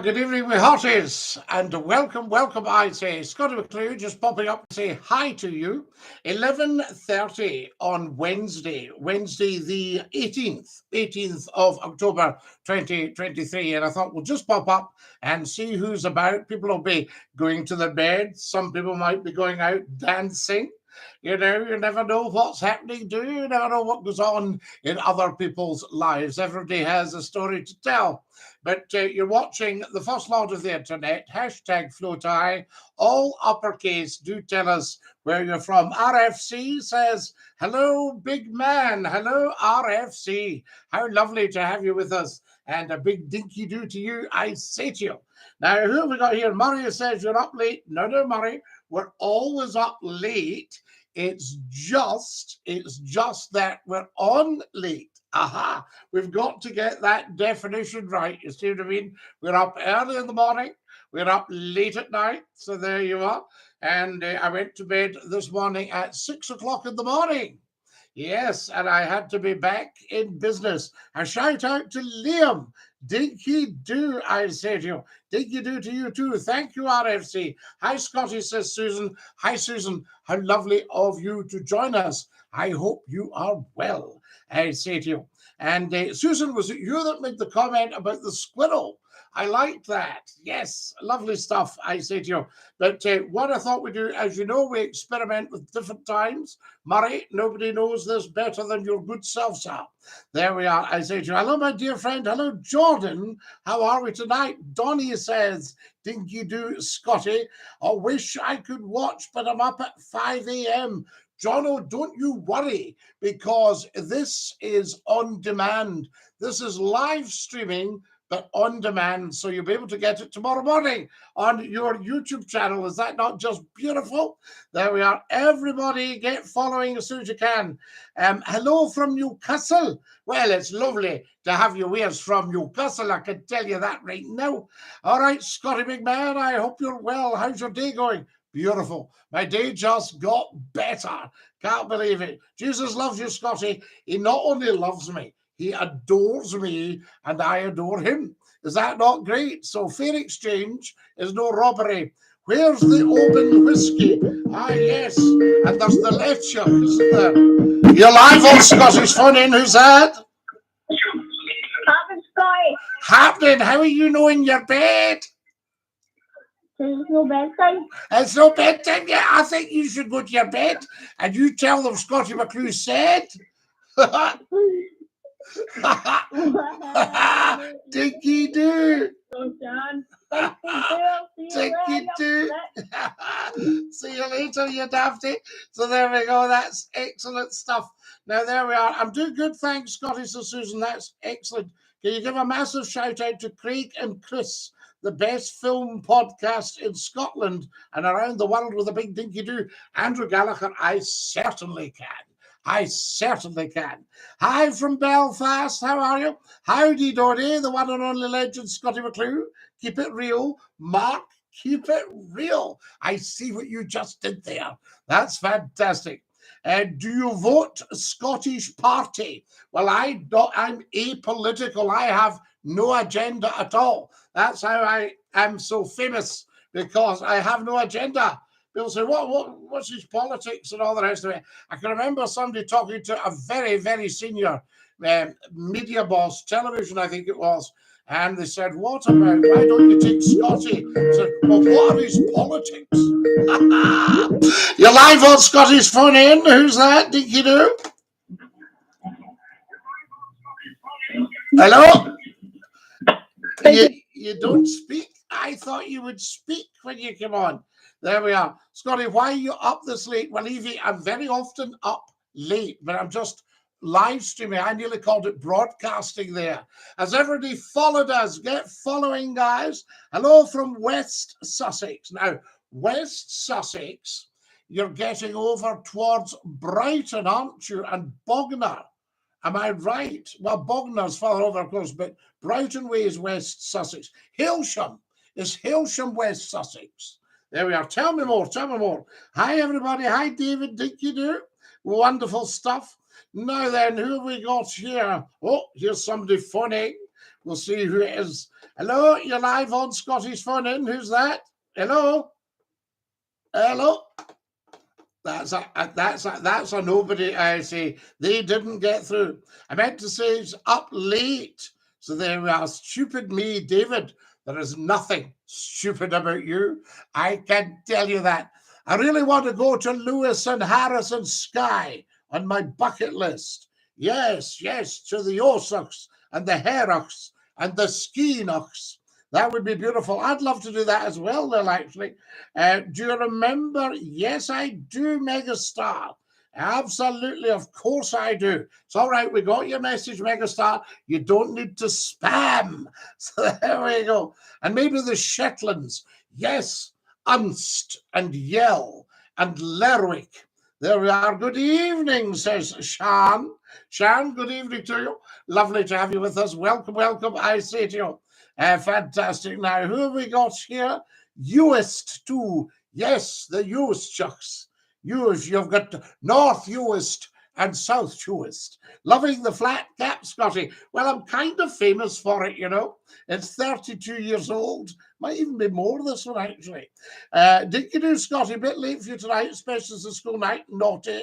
Good evening, my hotties, and welcome. I say, Scottie McClue just popping up to say hi to you. 11:30 on Wednesday, the 18th of October, 2023. And I thought we'll just pop up and see who's about. People will be going to their bed. Some people might be going out dancing. You know, you never know what's happening, do you? You never know what goes on in other people's lives. Everybody has a story to tell. But you're watching the First Lord of the Internet, hashtag FloatI, all uppercase. Do tell us where you're from. RFC says, hello, big man. Hello, RFC. How lovely to have you with us. And a big dinky-do to you, I say to you. Now, who have we got here? Murray says you're up late. No, Murray. We're always up late. It's just that we're on late. Aha, we've got to get that definition right. You see what I mean? We're up early in the morning. We're up late at night. So there you are. And I went to bed this morning at 6 o'clock in the morning. Yes, and I had to be back in business. A shout out to Liam. Dinky-do, I say to you. Dinky-do to you too. Thank you, RFC. Hi, Scotty, says Susan. Hi, Susan. How lovely of you to join us. I hope you are well, I say to you. And Susan, was it you that made the comment about the squirrel? I liked that. Yes, lovely stuff, I say to you. But what I thought we'd do, as you know, we experiment with different times. Murray, nobody knows this better than your good self, sir. There we are, I say to you. Hello, my dear friend. Hello, Jordan. How are we tonight? Donnie says, Dinky-do, Scotty. I wish I could watch, but I'm up at 5 a.m. Jono, don't you worry, because this is on demand. This is live streaming, but on demand, so you'll be able to get it tomorrow morning on your YouTube channel. Is that not just beautiful? There we are. Everybody get following as soon as you can. Hello from Newcastle. Well, it's lovely to have you ears from Newcastle. I can tell you that right now. All right, Scotty, big man, I hope you're well. How's your day going? Beautiful. My day just got better. Can't believe it. Jesus loves you, Scotty. He not only loves me, he adores me, and I adore him. Is that not great? So fair exchange is no robbery. Where's the open whiskey? Ah, yes. And there's the lecture, isn't there? You're live on Scottish Fun In. Who's that? Happening, Scotty. Happening. How are you knowing your bed? There's no bedtime. It's no bedtime yet. I think you should go to your bed and you tell them Scottie McClue said. Dinky-do. Dinky-do. See you later, you dafty. So there we go. That's excellent stuff. Now, there we are. I'm doing good, thanks, Scotty. So, Susan, that's excellent. Can you give a massive shout out to Craig and Chris, the best film podcast in Scotland and around the world with a big dinky-do? Andrew Gallagher, I certainly can. I certainly can. Hi from Belfast. How are you? Howdy, Dory, the one and only legend, Scottie McClue. Keep it real. Mark, keep it real. I see what you just did there. That's fantastic. Do you vote Scottish Party? Well, I'm apolitical. I have no agenda at all. That's how I am so famous, because I have no agenda. People say, what's his politics and all the rest of it? I can remember somebody talking to a very, very senior media boss, television, I think it was, and they said, what about, why don't you take Scotty? I said, well, what are his politics? You're live on Scottish Phone In. Who's that? Dinky-do? Hello? You don't speak? I thought you would speak when you came on. There we are. Scotty, why are you up this late? Well, Evie, I'm very often up late, but I'm just live streaming. I nearly called it broadcasting there. Has everybody followed us? Get following, guys. Hello from West Sussex. Now, West Sussex, you're getting over towards Brighton, aren't you? And Bognor. Am I right? Well, Bognor's far over, of course, but Brighton Way is West Sussex. Hilsham is Hilsham, West Sussex. There we are. Tell me more. Tell me more. Hi, everybody. Hi, David. Dinky-do. Wonderful stuff. Now then, who have we got here? Oh, here's somebody phoning. We'll see who it is. Hello, you're live on Scotty's Phone In. Who's that? Hello? Hello? That's a nobody. I say they didn't get through. I meant to say it's up late. So there we are. Stupid me, David. There is nothing stupid about you. I can tell you that. I really want to go to Lewis and Harrison Sky on my bucket list. Yes, to the Osaks and the Herocks and the Skeenocks. That would be beautiful. I'd love to do that as well, Lil, actually. Do you remember? Yes, I do, Megastar. Absolutely, of course I do. It's all right. We got your message, Megastar. You don't need to spam. So there we go. And maybe the Shetlands. Yes, Unst and Yell and Lerwick. There we are. Good evening, says Shan. Shan, good evening to you. Lovely to have you with us. Welcome, I say to you. Fantastic. Now, who have we got here? Uist too. Yes, the Uist chucks. You've got North Uist and South Uist. Loving the flat cap, Scotty. Well, I'm kind of famous for it, you know. It's 32 years old. Might even be more this one, actually. DINKY-DOO, Scotty. A bit late for you tonight, especially as a school night. Naughty.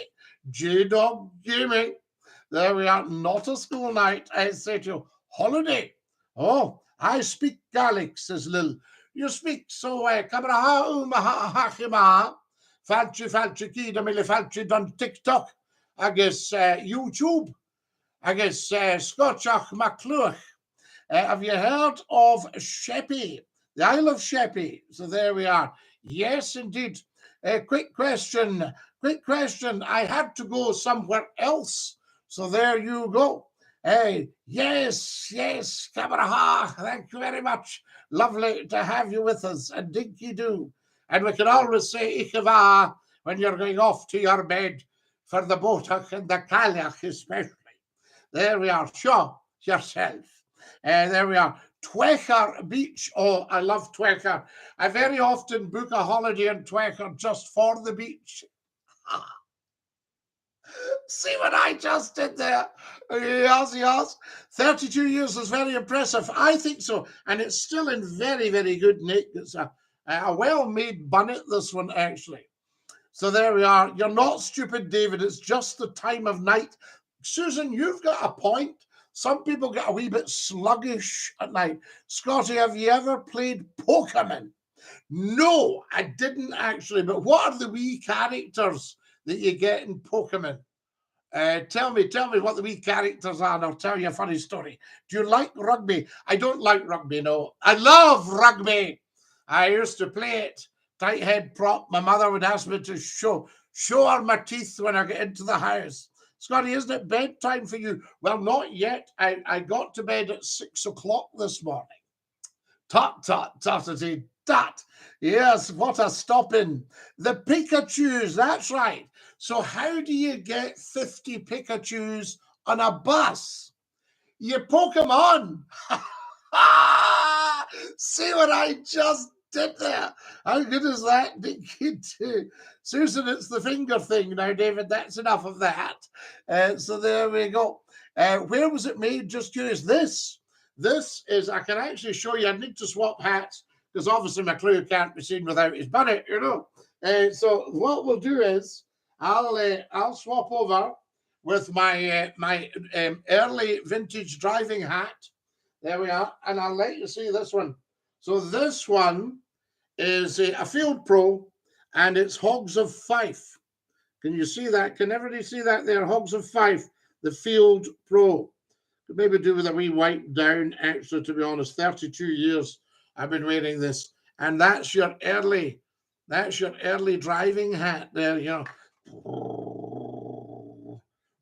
J-Dog Gaming. There we are. Not a school night. I say to you, holiday. Oh, I speak Gaelic, says Lil. You speak so Cabraha Umahachima. Falchi Kida Mili Falchi done TikTok. I guess YouTube. I guess Scottiach McClue. Have you heard of Sheppey? The Isle of Sheppey. So there we are. Yes, indeed. Quick question. I had to go somewhere else. So there you go. Yes, Cabraha. Thank you very much. Lovely to have you with us. And DINKY-DOO. And we can always say Ichava when you're going off to your bed for the Botach and the Kaliach especially. There we are. Show yourself. There we are. Twecker Beach. Oh, I love Twecker. I very often book a holiday in Twecker just for the beach. See what I just did there? Yes. 32 years is very impressive. I think so. And it's still in very, very good nick. It's a well-made bonnet, this one, actually. So there we are. You're not stupid, David. It's just the time of night. Susan, you've got a point. Some people get a wee bit sluggish at night. Scotty, have you ever played Pokemon? No, I didn't actually. But what are the wee characters that you get in Pokemon? Tell me what the wee characters are, and I'll tell you a funny story. Do you like rugby? I don't like rugby, no. I love rugby. I used to play it. Tight head prop. My mother would ask me to show her my teeth when I get into the house. Scotty, isn't it bedtime for you? Well, not yet. I got to bed at 6 o'clock this morning. Tutty. Yes, what a stopping. The Pikachus, that's right. So how do you get 50 Pikachus on a bus? You poke them on. See what I just did there? How good is that? DINKY-DOO. Susan, it's the finger thing now, David. That's enough of that. So there we go. Where was it made? Just curious. This is, I can actually show you. I need to swap hats because obviously McClue can't be seen without his bonnet, you know. So what we'll do is I'll swap over with my early vintage driving hat. There we are, and I'll let you see this one. So this one is a Field Pro, and it's Hogs of Fife. Can you see that? Can everybody see that there? Hogs of Fife, the Field Pro. Could maybe do with a wee wipe down, actually, to be honest. 32 years I've been wearing this. And that's your early driving hat there, you know.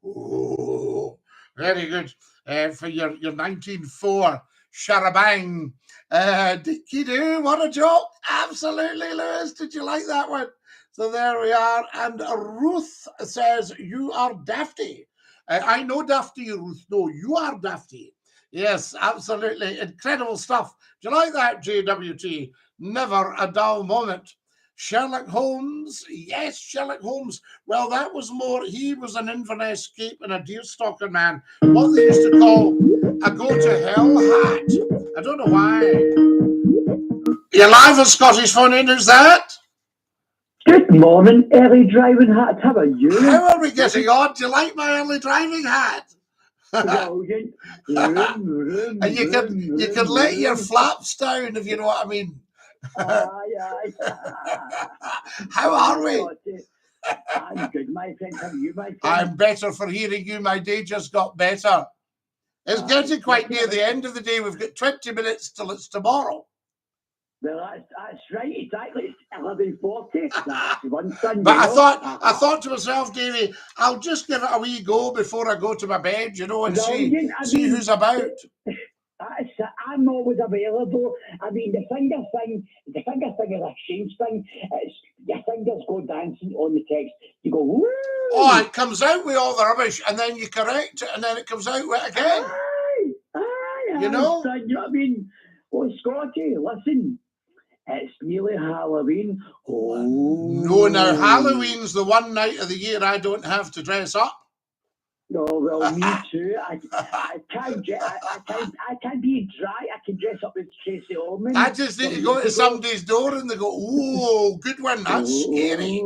Oh, very good. For your 1904 Sharabang. DINKY-DOO, what a joke. Absolutely, Lewis. Did you like that one? So there we are. And Ruth says, you are dafty. I know dafty, Ruth. No, you are dafty. Yes, absolutely. Incredible stuff. Do you like that, JWT? Never a dull moment. Sherlock Holmes. Yes, Sherlock Holmes. Well, that was more, he was an Inverness Cape and a deerstalker man. What they used to call a go-to-hell hat. I don't know why. You're live on Scottish Phone In, is that? Good morning, early driving hat. How are you? How are we getting on? Do you like my early driving hat? Brilliant. And you can let your flaps down, if you know what I mean. Aye. How are we? I'm good, my friend. How are you, my friend? I'm better for hearing you. My day just got better. It's getting quite near the end of the day. We've got 20 minutes till it's tomorrow. Well, that's right. Exactly. It's 11:40. That's one Sunday. But I thought to myself, Davey, I'll just give it a wee go before I go to my bed, you know, and see who's about. I'm always available. I mean, the finger thing is a strange thing. It's your fingers go dancing on the text. You go, woo! Oh, it comes out with all the rubbish, and then you correct it, and then it comes out with it again. Aye. You know? You know what I mean? Oh, Scotty, listen. It's nearly Halloween. Oh. No, now Halloween's the one night of the year I don't have to dress up. No, well, me too. I can't be dry. I can dress up as Tracy Ullman. I just need to go to somebody's door and they go, "Oh, good one, that's scary."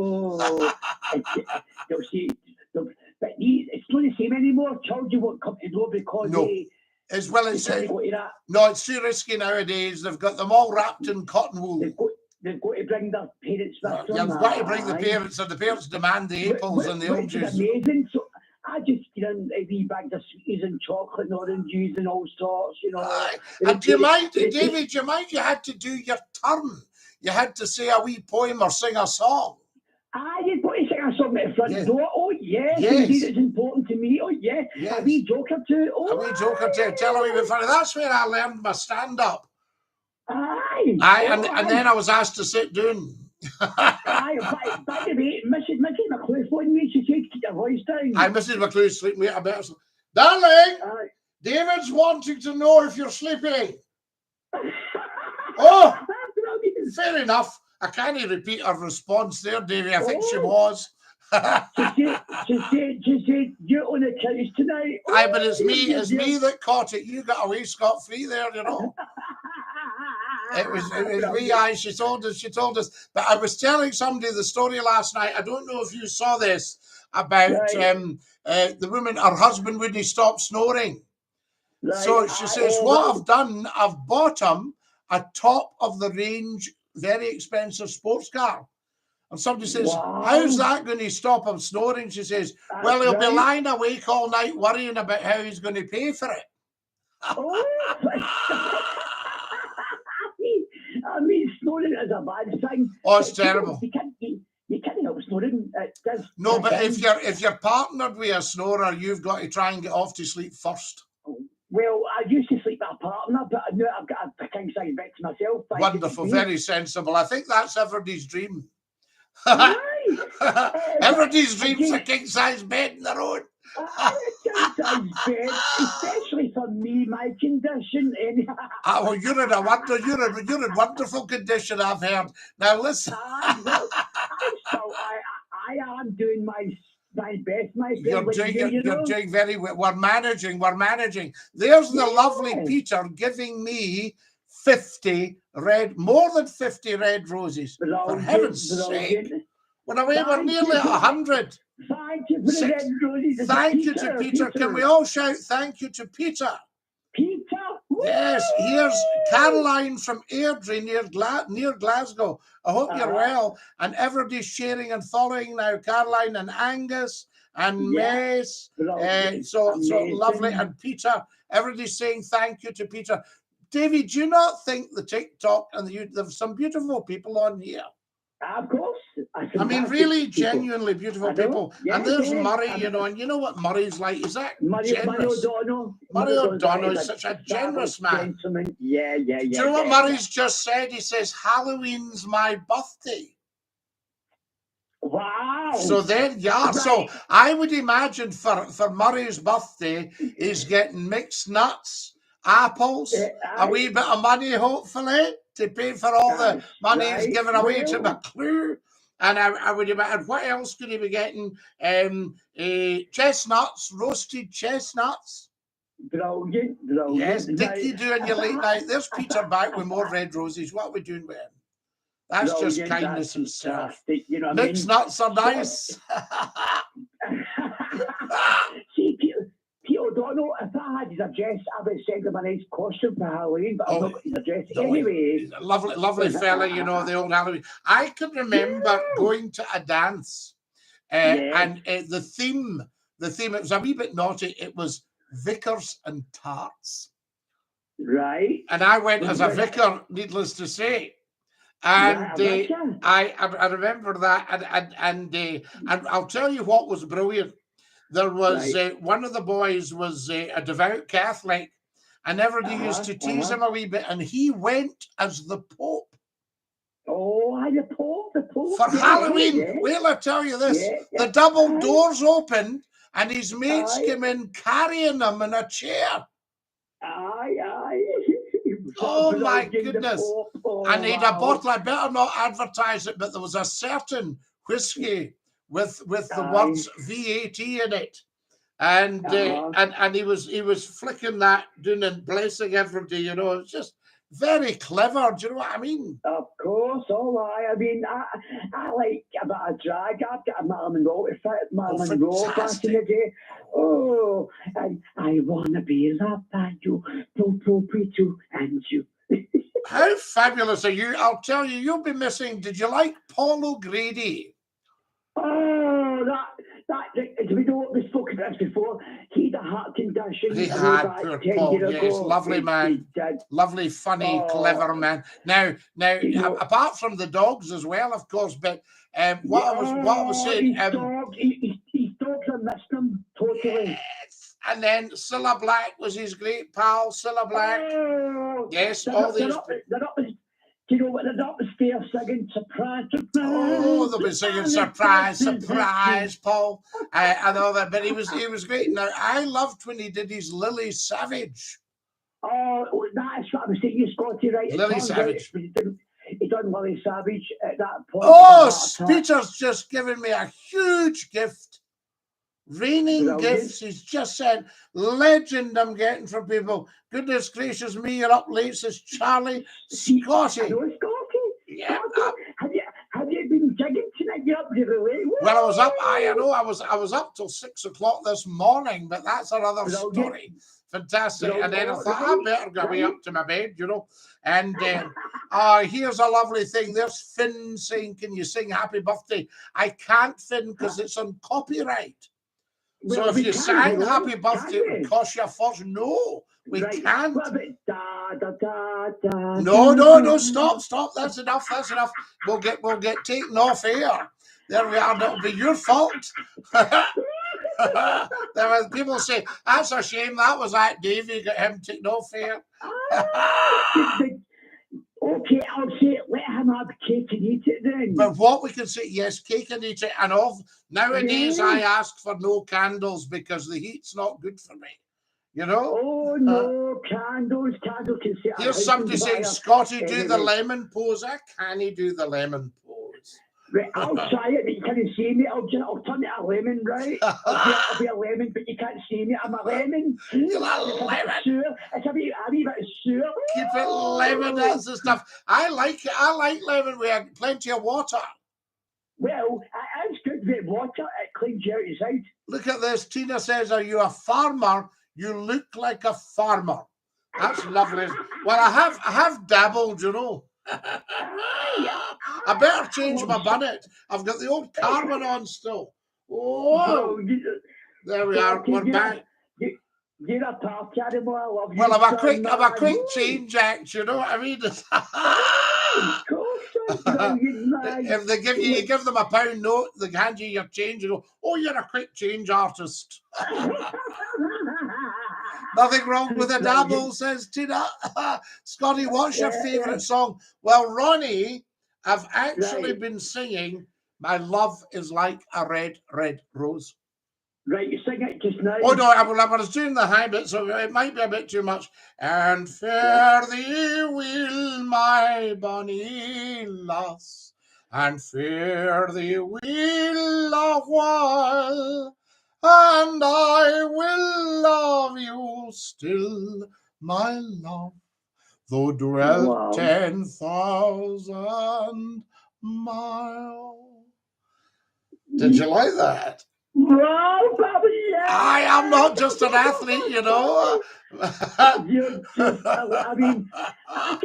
They'll say, but it's not the same anymore. Children won't come to the door because as well as no, it's too risky nowadays. They've got them all wrapped in cotton wool. They've got to bring their parents with them. You've got to bring the parents, and the parents demand the apples and the orange juice. Amazing. So I just get in a wee bag of sweeties and chocolate and orange juice and all sorts, you know. And do you mind, David? Do you mind? You had to do your turn. You had to say a wee poem or sing a song. You've got to sing a song at the front door. Oh, yes. Indeed, it's important to me. Oh, yes. A wee joke or two. Oh, a wee joke or two. Tell a wee bit funny. That's where I learned my stand-up. Aye. And then I was asked to sit down. By the way, Mrs. McClue phoned me. She said, keep your voice down. Mrs. McClue sleeping. I better. Darling, David's wanting to know if you're sleeping. Oh, fair enough. I can't repeat her response there, Davey. I think she was. She said, you're on the couch tonight. Aye, but it's me that caught it. You got away scot-free there, you know. It was me. Aye, she told us. But I was telling somebody the story last night. I don't know if you saw this about the woman. Her husband wouldn't stop snoring. Right. So she says, "What I've done, I've bought him a top of the range, very expensive sports car." And somebody says, "How's that going to stop him snoring?" She says, "Well, he'll be lying awake all night worrying about how he's going to pay for it." I mean, snoring is a bad thing. Oh, it's terrible. You can't help snoring. No, but if you're partnered with a snorer, you've got to try and get off to sleep first. Well, I used to sleep with a partner, but now I've got a king-size bed to myself. Wonderful, very sensible. I think that's everybody's dream. Everybody's dream's a king-size bed in their own. A king-size bed, especially for me, my condition. Well, you're in wonderful condition, I've heard. Now listen. I am doing my best, my friend. You're doing very well. We're managing. There's the lovely Peter giving me 50 more than 50 red roses. For heaven's sake. We're nearly at 100. Thank you for the red roses. Thank you to Peter. Can we all shout thank you to Peter? Peter? Yes, here's Caroline from Airdrie near Glasgow. I hope you're well. And everybody's sharing and following now. Caroline and Angus and Mace. So lovely. And Peter, everybody's saying thank you to Peter. David, do you not think the TikTok and there's some beautiful people on here? Of course. I mean, really genuinely beautiful people. And there's Murray, you know, and you know what Murray's like. Is that generous? Murray O'Donnell is such a generous man. Yeah. Do you know what Murray's just said? He says, Halloween's my birthday. Wow. So there you are. Right. So I would imagine for Murray's birthday, he's getting mixed nuts, apples, a wee bit of money, hopefully. to pay for all the That's money he's right. given away to Well, McClue. And I would imagine, what else could he be getting? Chestnuts, roasted chestnuts. brilliant. Yes, Now, Dinky-Doo in your late night. There's Peter back with more red roses. What are we doing with him? That's just brilliant, kindness that's itself. fantastic, you know what I Mixed mean? nuts are nice. See, Peter O'Donnell, if I had his address, I would send him a nice costume for Halloween, but I've not got his address. Anyway. Lovely fella, you know, the old Halloween. I can remember going to a dance and the theme, it was a wee bit naughty. It was Vickers and Tarts. Right. And I went as a vicar, needless to say. And I remember that, and I'll tell you what was brilliant. There was one of the boys was a devout Catholic, and everybody used to tease him a wee bit, and he went as the Pope. Oh, the Pope. For Halloween. Well, I tell you this, the double doors opened, and his mates came in carrying him in a chair. Oh my goodness. And he had a bottle, I better not advertise it, but there was a certain whiskey with the words VAT in it. And he was flicking that, doing and blessing everybody, you know. It's just very clever, do you know what I mean? Of course, all right. I mean, I like a bit of drag. I've got a Marilyn Monroe back in the day. Oh, and I wanna be loved by you, to and you. How fabulous are you? I'll tell you, you'll be missing. Did you like Paul O'Grady? Oh, we know we spoke about this before. He had a heart condition. He had, poor Paul, yes, lovely man. Lovely, funny, clever man. Now, you know, apart from the dogs as well, of course, but what I was saying... His dogs, I missed them totally. Yes. And then Cilla Black was his great pal, Cilla Black. Yes, all these... You know what? They're up the stairs singing surprise, surprise. Oh, they'll be singing surprise, surprise, Paul. I know that, but he was great. Now, I loved when he did his Lily Savage. Oh, that's what I was saying, Scotty, right? Lily Savage. He done Lily Savage at that point. Oh, Peter's just given me a huge gift. Raining gifts, he's just said, legend I'm getting from people. Goodness gracious me, you're up late, says Charlie. Scotty. Hello, Scotty. Yeah. Have you been jigging tonight? You're up really late. Well, I was up, I know, I was up till 6 o'clock this morning, but that's another story. Fantastic. And then I thought, I better go way up to my bed, you know. And here's a lovely thing. There's Finn saying, can you sing happy birthday? I can't, Finn, because it's on copyright. So if you sang happy birthday, it would cost you a fortune. No, we can't. No, stop. That's enough. We'll get taken off air. There we are. That'll be your fault. There were people say, that's a shame. That was that Davey got him taken off air. Okay, I'll say let him have cake and eat it then. But what we can say, yes, cake and eat it. And nowadays I ask for no candles because the heat's not good for me. You know? Oh no, candles can sit. Here's somebody saying, Scotty, do the lemon pose. I can't do the lemon pose. Right, I'll try it, but you can't see me. I'll turn it a lemon, right? I'll be a lemon, but you can't see me. I'm a lemon. You're a lemon. It's a wee bit sewer. Keep it lemon, that's the stuff. I like it. I like lemon. We have plenty of water. Well, it's good with water. It cleans you out inside. Look at this. Tina says, are you a farmer? You look like a farmer. That's lovely. Well, I have dabbled, you know. I better change my bonnet. I've got the old carbon on still. Oh, there we are. We're back. You're a party animal. I love you. Well, I'm a quick change act. You know what I mean? If they give them a £1 note, they hand you your change. You go, oh, you're a quick change artist. Nothing wrong with a dabble, says Tina. Scotty, what's your favourite song? Well, Ronnie, I've actually been singing My Love Is Like a Red, Red Rose. Right, you sing it just now. Oh no, I was doing the high bit, so it might be a bit too much. And fare thee well, my bonny lass, and fare thee well a while, and I will love you still, my love, though dwell Wow. 10,000 miles. Did you like that? Wow, Bobby, yeah. I am not just an athlete, you know. You're just, I mean, I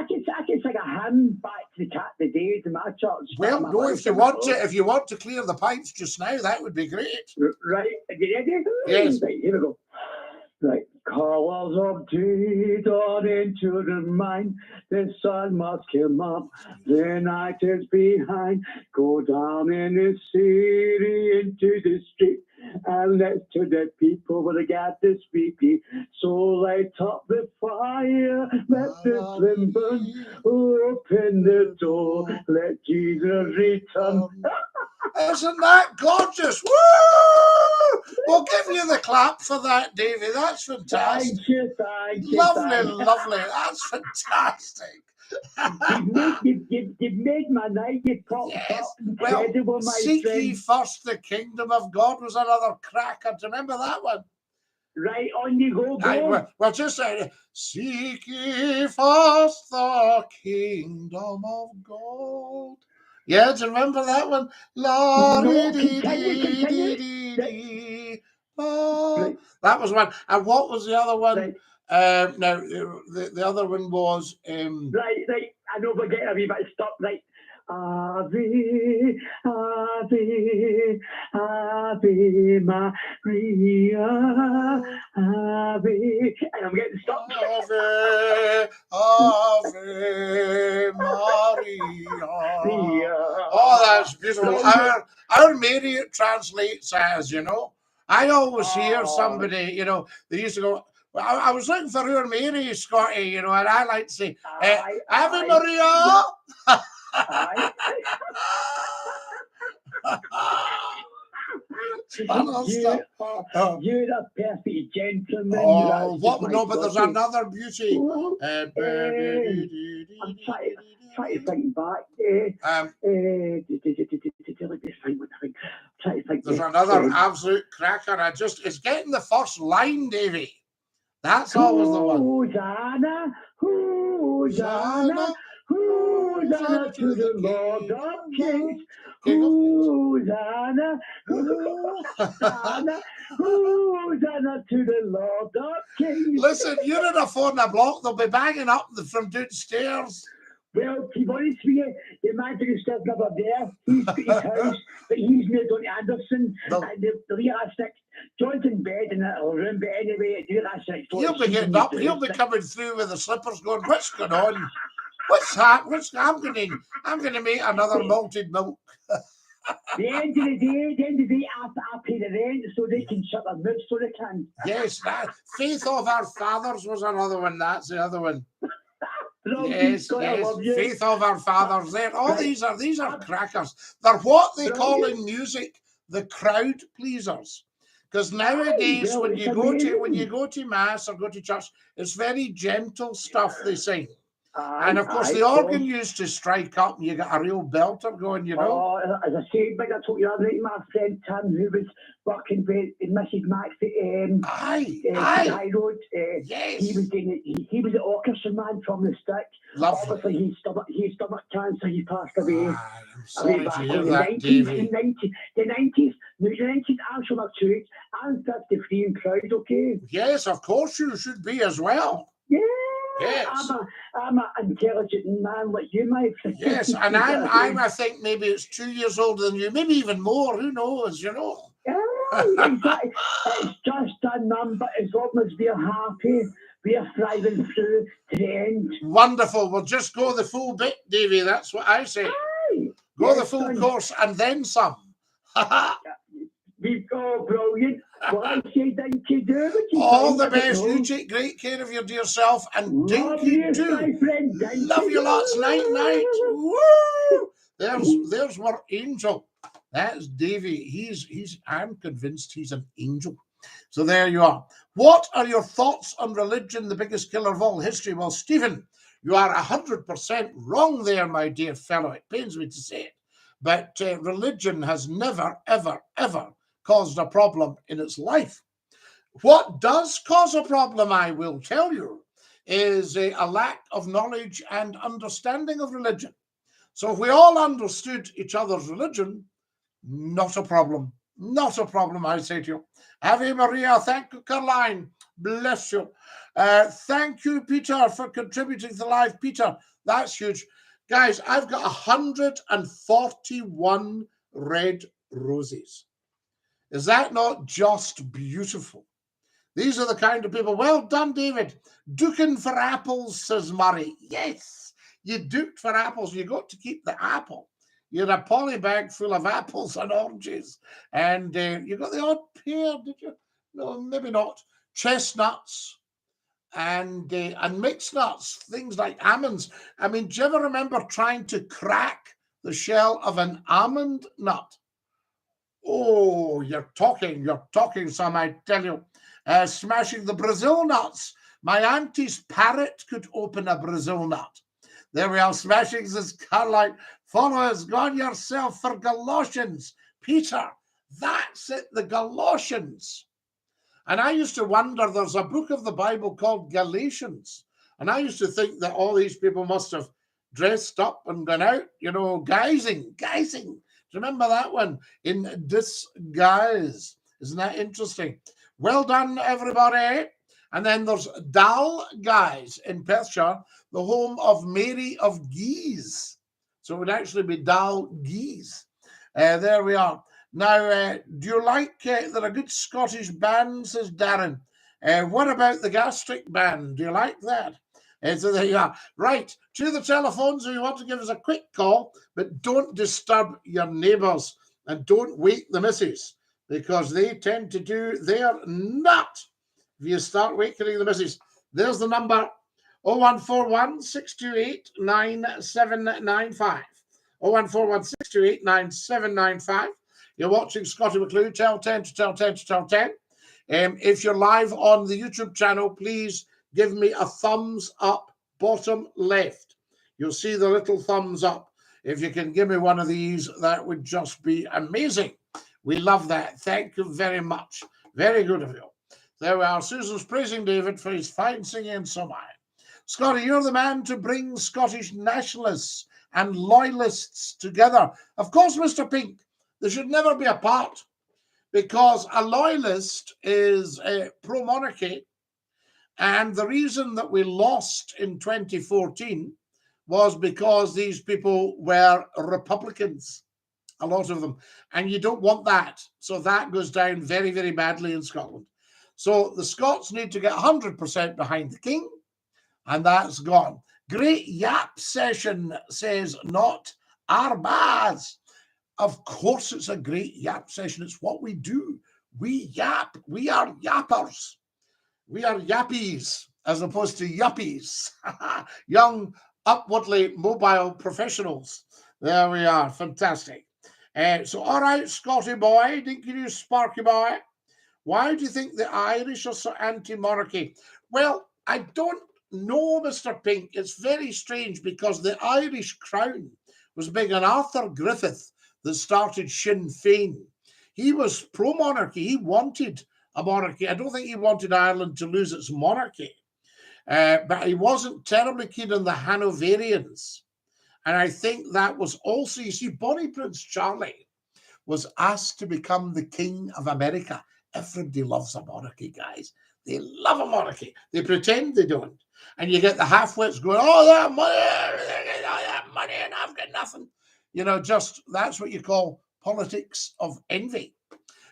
can sing a hymn back to the days in my church. Well, no, if you want to clear the pipes just now, that would be great. Right, are you ready? Yes. Right, here we go. Right, colours of day dawn into the mind. The sun must come up, the night is behind. Go down in the city into the street, and let's to the people with a gather speaking. So light up the fire, let the flame burn. Open the door, let Jesus return. Isn't that gorgeous? Woo! We'll give you the clap for that, Davy. That's fantastic. Thank you. Lovely. That's fantastic. You've made my night. You popped up. Incredible, Well, my seek friend. ye first the kingdom of God was another cracker. Do you remember that one? Right, on you go, bro. Well, just say, seek ye first the kingdom of God. Yeah, do you remember that one? Continue. Oh, that was one. And what was the other one? Right. Now, the other one was... Right. I know we're getting a wee bit stuck. Right. Ave, Ave, Ave Maria, Ave. And I'm getting stuck. Ave Maria. Oh, that's beautiful. Our Mary, it translates as, you know. I always hear somebody, you know, they used to go, well, I was looking for your Mary, Scotty, you know, and I like to say, Ave Maria. You're a perfect gentleman. Oh, what? No, but there's another beauty. I'm trying to think back. There's another absolute cracker. It's getting the first line, Davy. That's always the one. Hosanna, Hosanna, Hosanna to the Lord of Kings. Hosanna, Hosanna, Hosanna to the Lord of Kings. Listen, you're in a phone a block. They'll be banging up from downstairs. Well, to be honest with you, the man who's still never there. He's got his house, but he's moved on to Anderson. And the realistic, John's in bed in that little room, but anyway, the realistic. He'll be getting up. He'll be coming through with the slippers going, what's going on? What's that? I'm going to make another malted milk. The end of the day, I pay the rent so they can shut their mouths so they can. Yes, that Faith of Our Fathers was another one. That's the other one. Yes. Faith of Our Fathers. These are crackers. They're what they call in music the crowd pleasers. Because nowadays, when you go to mass or go to church, it's very gentle stuff they sing. And of course, the organ used to strike up, and you got a real belter going, you know. Oh, as I say, but I told you the other night, my friend Tim, who was working with Mrs. Max at High Road, yes. He was the orchestra man from the stick. Lovely. Obviously, his stomach cancer. He passed away. I'm sorry to hear that, Davy. The 90s, I'm from a church. I'm 53 and proud. Okay. Yes, of course you should be as well. Yeah. Yes. I'm an intelligent man like you, my friend. Yes, and I think maybe it's 2 years older than you, maybe even more. Who knows? You know. Exactly. It's just a number. As long as we're happy, we're thriving through to the end. Wonderful. We'll just go the full bit, Davy. That's what I say. Go the full course and then some. We've got brilliant. Well, I say DINKY-DOO. All the best. You take great care of your dear self and DINKY-DOO. Love you lots. Night. Woo! There's our angel. That's Davy. I'm convinced he's an angel. So there you are. What are your thoughts on religion, the biggest killer of all history? Well, Stephen, you are 100% wrong there, my dear fellow. It pains me to say it. But religion has never, ever, ever caused a problem in its life. What does cause a problem, I will tell you, is a lack of knowledge and understanding of religion. So if we all understood each other's religion, not a problem. Not a problem, I say to you. Ave Maria, thank you, Caroline. Bless you. Thank you, Peter, for contributing to the live. Peter, that's huge. Guys, I've got 141 red roses. Is that not just beautiful? These are the kind of people. Well done, David. Duking for apples, says Murray. Yes, you duked for apples. You got to keep the apple. You had a poly bag full of apples and oranges, and you got the odd pear, did you? No, maybe not. Chestnuts and mixed nuts, things like almonds. I mean, do you ever remember trying to crack the shell of an almond nut? Oh, you're talking some, I tell you. Smashing the Brazil nuts. My auntie's parrot could open a Brazil nut. There we are, smashing this Caroline. Followers, go on yourself for Galatians. Peter, that's it, the Galatians. And I used to wonder, there's a book of the Bible called Galatians. And I used to think that all these people must have dressed up and gone out, guising. Do you remember that one? In disguise. Isn't that interesting? Well done, everybody. And then there's Dal Guys in Perthshire, the home of Mary of Guise. So it would actually be Dal Guise. There we are. Now, do you like they're a good Scottish band, says Darren. What about the Gastric Band? Do you like that? So there you are. Right, to the telephones if you want to give us a quick call, but don't disturb your neighbours and don't wake the missus, because they tend to do their nut if you start wakening the missus. There's the number, 0141 628 9795. 0141 628 9795. You're watching Scottie McClue, tell 10 to tell 10 to tell 10. If you're live on the YouTube channel, please give me a thumbs up, bottom left. You'll see the little thumbs up. If you can give me one of these, that would just be amazing. We love that. Thank you very much. Very good of you. There we are. Susan's praising David for his fine singing, and so am I. Scottie, you're the man to bring Scottish nationalists and loyalists together. Of course, Mr. Pink, they should never be apart, because a loyalist is pro-monarchy, and the reason that we lost in 2014 was because these people were Republicans, a lot of them, and you don't want that. So that goes down very, very badly in Scotland. So the Scots need to get 100% behind the king, and that's gone. Great yap session, says Not Arbaz. Of course it's a great yap session. It's what we do. We yap. We are yappers. We are yappies as opposed to yuppies. Young, upwardly mobile professionals. There we are. Fantastic. So, all right, Scotty boy, DINKY-DOO Sparky boy, why do you think the Irish are so anti-monarchy? Well, I don't know, Mr. Pink. It's very strange, because the Irish Crown was big, and Arthur Griffith, that started Sinn Féin, he was pro-monarchy. He wanted a monarchy. I don't think he wanted Ireland to lose its monarchy, but he wasn't terribly keen on the Hanoverians. And I think that was also, you see, Bonnie Prince Charlie was asked to become the King of America. Everybody loves a monarchy, guys. They love a monarchy. They pretend they don't. And you get the half-wits going, oh, that money, and I've got nothing. Just that's what you call politics of envy.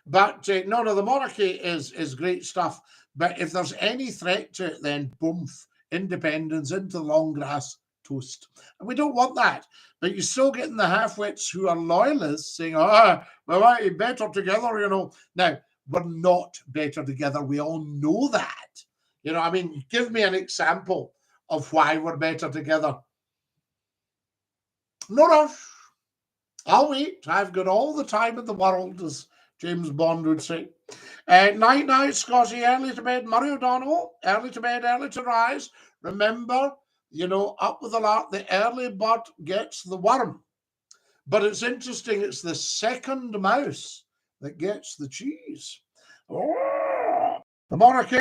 But no, the monarchy is great stuff. But if there's any threat to it, then boom, independence into the long grass, toast. And we don't want that. But you're still getting the half-wits who are loyalists saying, oh, we're right, better together, Now, we're not better together. We all know that. Give me an example of why we're better together. No rush. I'll wait. I've got all the time in the world, as James Bond would say. Night, night, Scotty. Early to bed, Murray O'Donnell. Early to bed, early to rise. Remember, up with the lark, the early bird gets the worm. But it's interesting, it's the second mouse that gets the cheese. Oh. The monarchy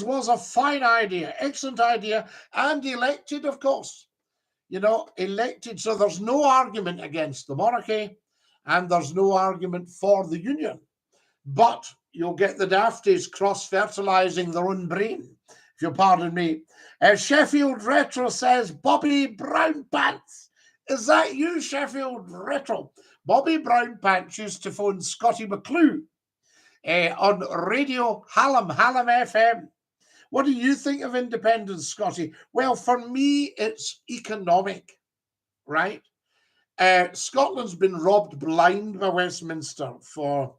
was a fine idea, excellent idea, and elected, of course. Elected, so there's no argument against the monarchy, and there's no argument for the union. But you'll get the dafties cross-fertilizing their own brain, if you'll pardon me. Sheffield Retro says, Bobby Brown Pants. Is that you, Sheffield Retro? Bobby Brown Pants used to phone Scottie McClue on Radio Hallam FM. What do you think of independence, Scotty? Well, for me, it's economic, right? Scotland's been robbed blind by Westminster for,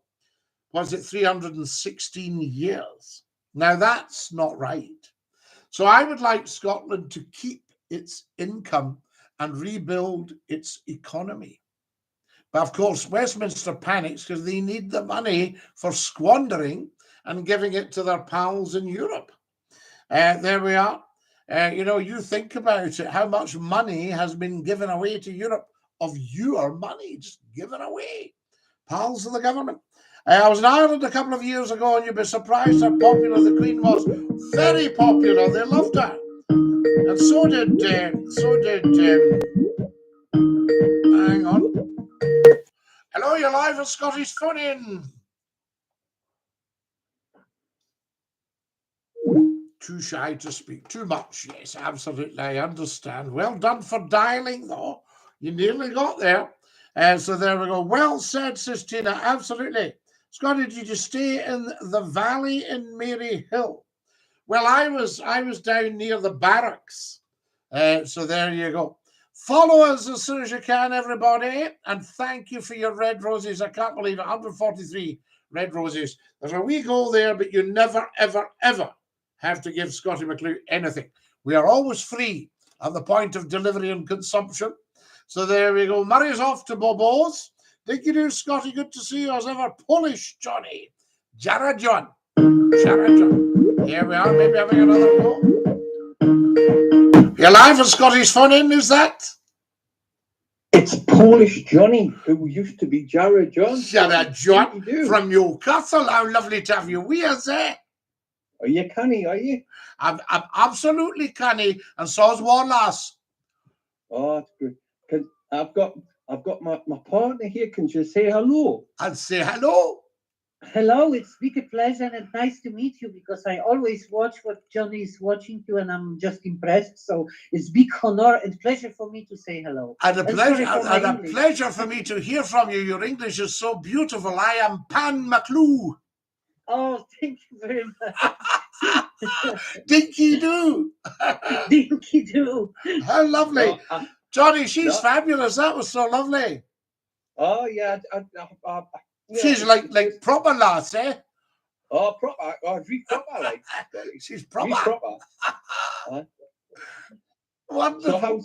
316 years? Now, that's not right. So I would like Scotland to keep its income and rebuild its economy. But of course, Westminster panics because they need the money for squandering and giving it to their pals in Europe. There we are. You think about it, how much money has been given away to Europe of your money, just given away. Pals of the government. I was in Ireland a couple of years ago, and you'd be surprised how popular the Queen was. Very popular. They loved her. And so did hang on. Hello, you're live at Scottish Phone In. Too shy to speak. Too much. Yes, absolutely. I understand. Well done for dialing, though. You nearly got there. So there we go. Well said, says Tina. Absolutely. Scotty, did you stay in the valley in Mary Hill? Well, I was down near the barracks. So there you go. Follow us as soon as you can, everybody. And thank you for your red roses. I can't believe it. 143 red roses. There's a wee goal there, but you never, ever, ever have to give Scottie McClue anything. We are always free at the point of delivery and consumption. So there we go. Murray's off to Bobo's. DINKY-DOO, Scotty, good to see you as ever. Polish Johnny. Jara John. Here we are, maybe having another go. You're live on Scotty's Phone In, is that? It's Polish Johnny, who used to be Jara John. Jara John from Newcastle. How lovely to have you with us there. Are you canny, are you? I'm absolutely canny, and so's one lass. Oh, that's good. I've got my partner here. Can you say hello? I'll say hello. Hello, it's big a pleasure and nice to meet you, because I always watch what Johnny is watching you and I'm just impressed. So it's big honor and pleasure for me to say hello. And a pleasure for me to hear from you. Your English is so beautiful. I am Pan McClue. Oh, thank you very much. DINKY-DOO. DINKY-DOO. How lovely. Johnny, she's fabulous. That was so lovely. Oh, yeah. She's like proper lass, eh? Oh, proper. Oh, really proper, like. She's proper. Really proper. Wonderful.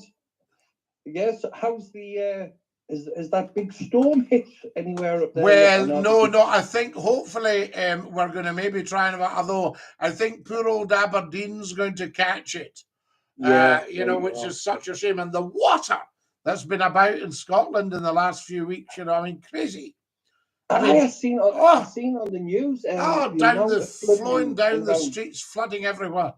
So how's the is that big storm hit anywhere up there? Well, no. I think hopefully we're going to maybe try and, although I think poor old Aberdeen's going to catch it. Yeah, which is such a shame. And the water that's been about in Scotland in the last few weeks, crazy. I've seen on the news. Flowing down the streets, flooding everywhere.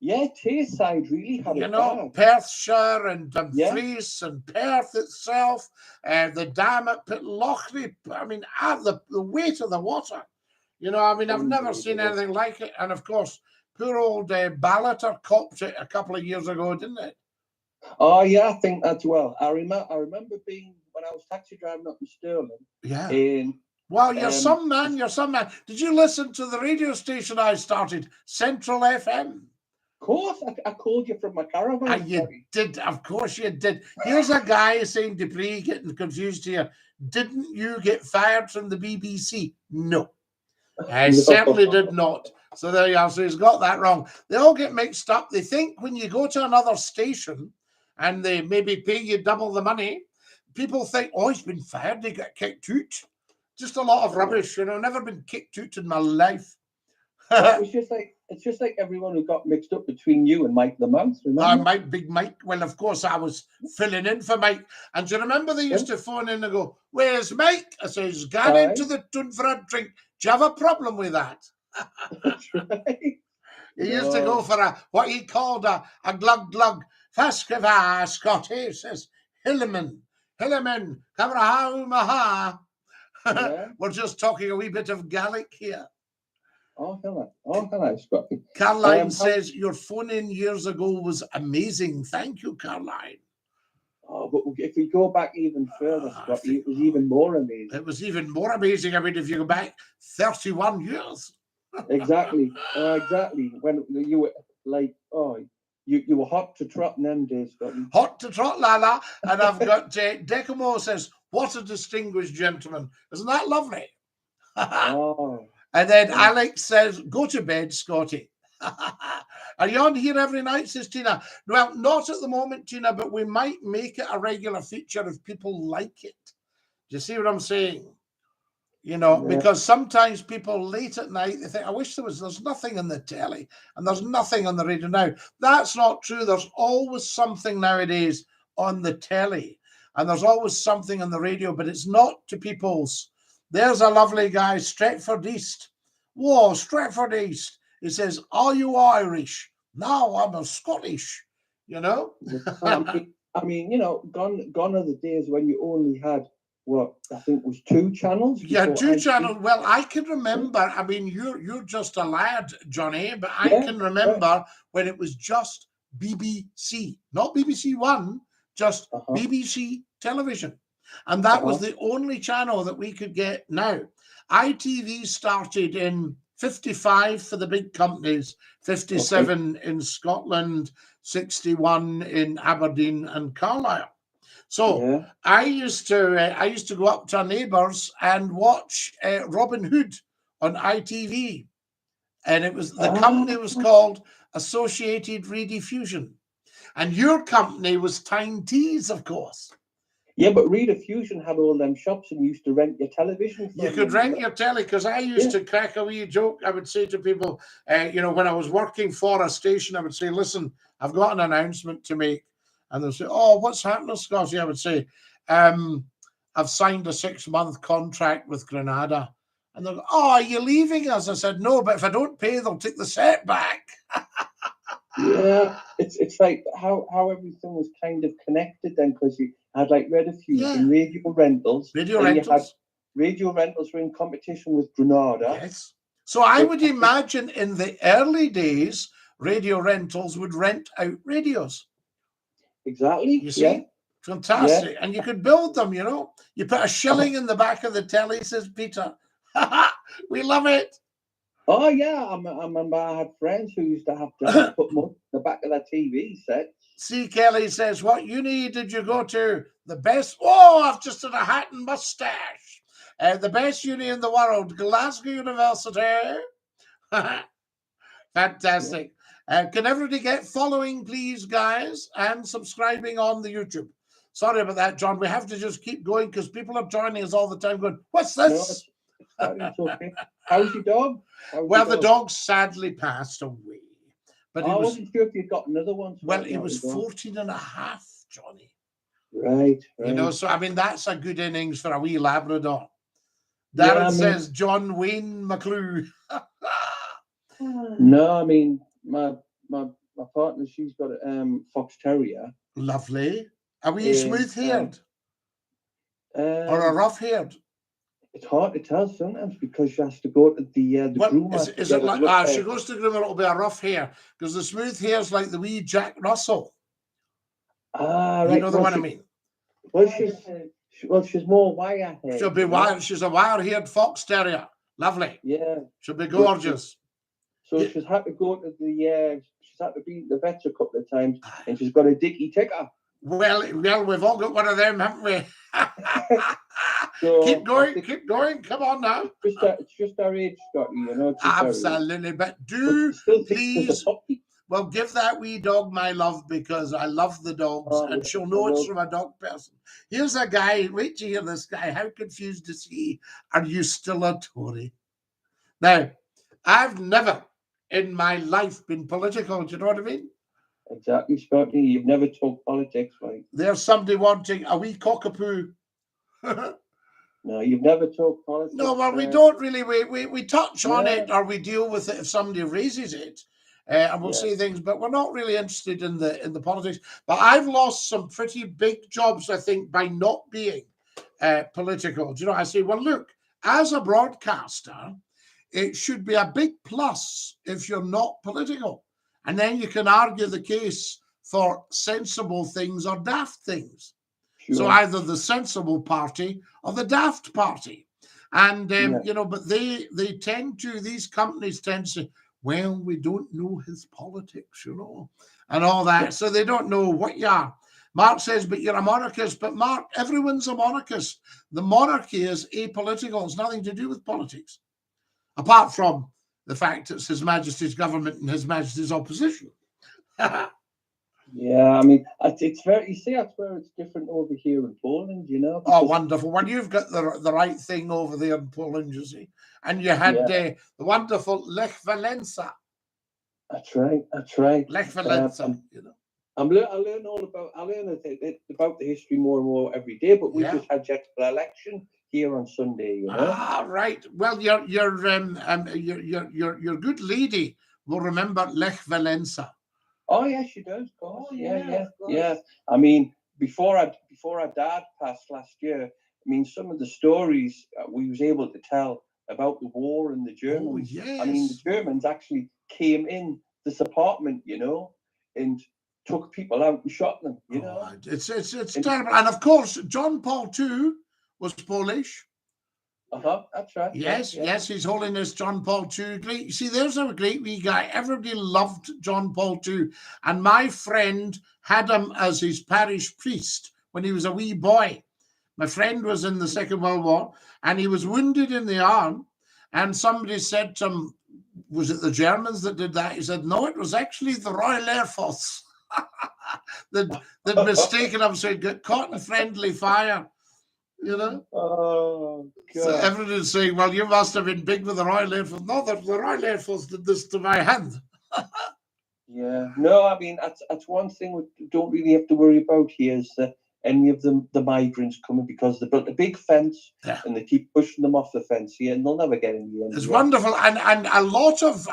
Yeah, Tayside really had it bad. Perthshire and Dumfries and Perth itself, the dam at Pitlochry. The weight of the water. I've never seen anything like it. And of course, poor old Ballater copped it a couple of years ago, didn't it? Oh yeah, I think that's well. I remember being when I was taxi driving up in Stirling. Yeah. Well, you're some man. Did you listen to the radio station I started, Central FM? Of course, I called you from my caravan. And you did, of course you did. Here's a guy saying Dupree, getting confused here. Didn't you get fired from the BBC? No, I certainly did not. So there you are. So he's got that wrong. They all get mixed up. They think when you go to another station and they maybe pay you double the money, people think, oh, he's been fired, they got kicked out. Just a lot of rubbish, you know, never been kicked out in my life. It's just like everyone who got mixed up between you and Mike the Mouse, remember? Big Mike. Well, of course, I was filling in for Mike. And do you remember they used to phone in and go, "Where's Mike?" I says, "Gone into the tune for a drink." Do you have a problem with that? That's right. He used to go for what he called a glug glug. Faskava, Scotty, says, Hilleman, Kabraha, Maha. We're just talking a wee bit of Gaelic here. Oh, hello, Scotty. Caroline says, your phone in years ago was amazing. Thank you, Caroline. Oh, but if we go back even further, Scotty, it was even more amazing. It was even more amazing. I mean, if you go back 31 years. Exactly. Exactly. When you were like, you were hot to trot in them days, Scotty. Hot to trot, Lala. And I've got Decamo says, what a distinguished gentleman. Isn't that lovely? Oh. And then Alex says, go to bed, Scotty. Are you on here every night, says Tina? Well, not at the moment, Tina, but we might make it a regular feature if people like it. Do you see what I'm saying? You know, because sometimes people late at night, they think, I wish there's nothing on the telly and there's nothing on the radio now. That's not true. There's always something nowadays on the telly and there's always something on the radio, but it's not to people's. There's a lovely guy, Stretford East. Whoa, Stretford East. He says, are you Irish? No, I'm a Scottish, you know? I mean, you know, gone are the days when you only had, what, I think was 2 channels? Yeah, 2 channels. Well, I can remember, I mean, you're just a lad, Johnny, but I can remember when it was just BBC, not BBC One, just BBC television. And that was the only channel that we could get now. ITV started in 55 for the big companies, 57 in Scotland, 61 in Aberdeen and Carlisle. So I used to go up to our neighbours and watch Robin Hood on ITV, and it was the company was called Associated Rediffusion, and your company was Tyne Tees, of course. Yeah, but Rediffusion had all them shops and you used to rent your television. You could rent your telly, because I used to crack a wee joke. I would say to people, you know, when I was working for a station, I would say, listen, I've got an announcement to make. And they'll say, oh, what's happening, Scotty? I would say, I've signed a 6-month contract with Granada. And they'll go, oh, are you leaving us? I said, no, but if I don't pay, they'll take the set back. Yeah, it's like how everything was kind of connected then, because you had like Rediffusion, radio rentals. Radio rentals. Radio rentals were in competition with Granada. Yes. So I would imagine in the early days, radio rentals would rent out radios. Exactly. You see? Fantastic. And you could build them, you know. You put a shilling in the back of the telly, says Peter. We love it. Oh, yeah. I remember I had friends who used to have to put money in the back of their TV set. C. Kelly says, what uni did you go to? The best. Oh, I've just had a hat and mustache. The best uni in the world, Glasgow University. Fantastic. Can everybody get following, please, guys, and subscribing on the YouTube? Sorry about that, John. We have to just keep going because people are joining us all the time going, what's this? No, it's okay. How's your dog? The dog sadly passed away. But I wasn't sure if you'd got another one. Well, it was 14 and a half, Johnny. Right. You know, so, I mean, that's a good innings for a wee Labrador. Darren says, John Wayne McClue. No, I mean, my partner, she's got a Fox Terrier. Lovely. Are we smooth-haired? Or a rough-haired? It's hard to tell sometimes because she has to go to the groomer. Is it like she goes to the groomer, it'll be a rough hair, because the smooth hair is like the wee Jack Russell. Right. You know the one I mean? Well, she's more wire hair. She'll be wire. She's a wire-haired fox terrier. Lovely. Yeah. She'll be gorgeous. So she's had to go to she's had to be at the vets a couple of times, and she's got a dicky ticker. Well, we've all got one of them, haven't we? So keep going. Come on now. It's just our age, Scotty, you know. Absolutely. But do please, Well, give that wee dog my love, because I love the dogs, Oh, and yeah, she'll I know it's will. from a dog person. Here's a guy, wait to hear this guy. How confused is he? Are you still a Tory? Now, I've never in my life been political, do you know what I mean? Exactly, Scotty. You've never talked politics, right? There's somebody wanting a wee cockapoo. No, you've never talked politics. No, well, we don't really. We touch on Yeah. it, or we deal with it if somebody raises it, and we'll Yeah. say things. But we're not really interested in the politics. But I've lost some pretty big jobs, I think, by not being political. Do you know? I say, well, look, as a broadcaster, it should be a big plus if you're not political, and then you can argue the case for sensible things or daft things. Sure. So either the sensible party or the daft party. And, Yeah. you know, but they tend to, these companies tend to say, well, we don't know his politics, you know, and all that. So they don't know what you are. Mark says, but you're a monarchist. But Mark, everyone's a monarchist. The monarchy is apolitical. It's nothing to do with politics, apart from the fact it's His Majesty's government and His Majesty's opposition. Yeah, I mean, it's very. You see, that's where it's different over here in Poland. You know. Oh, wonderful! Well, you've got the right thing over there in Poland, you see, and you had the wonderful Lech Walesa. That's right. That's right. Lech Walesa. You know, I learn all about. I learn about the history more and more every day. But we just had the election here on Sunday. You know. Ah, right. Well, your good lady will remember Lech Walesa. Oh yeah, she does. Of course. Yeah. I mean, before our dad passed last year, I mean, some of the stories we was able to tell about the war and the Germans. Oh, yes. I mean, the Germans actually came in this apartment, you know, and took people out and shot them. You know, it's terrible. And of course, John Paul II was Polish. That's right. Yes, His Holiness John Paul II. Great. See, there's a great wee guy. Everybody loved John Paul II. And my friend had him as his parish priest when he was a wee boy. My friend was in the Second World War, and he was wounded in the arm. And somebody said to him, was it the Germans that did that? He said, no, it was actually the Royal Air Force. They'd mistaken him, so he'd got caught in friendly fire. You know? Oh, God. So everyone's saying, well, you must have been big with the Royal Air Force. No, the Royal Air Force did this to my hand. Yeah. No, I mean, that's one thing we don't really have to worry about here is that any of the migrants coming, because they built a big fence and they keep pushing them off the fence here, and they'll never get in the end. It's wonderful. And a lot of,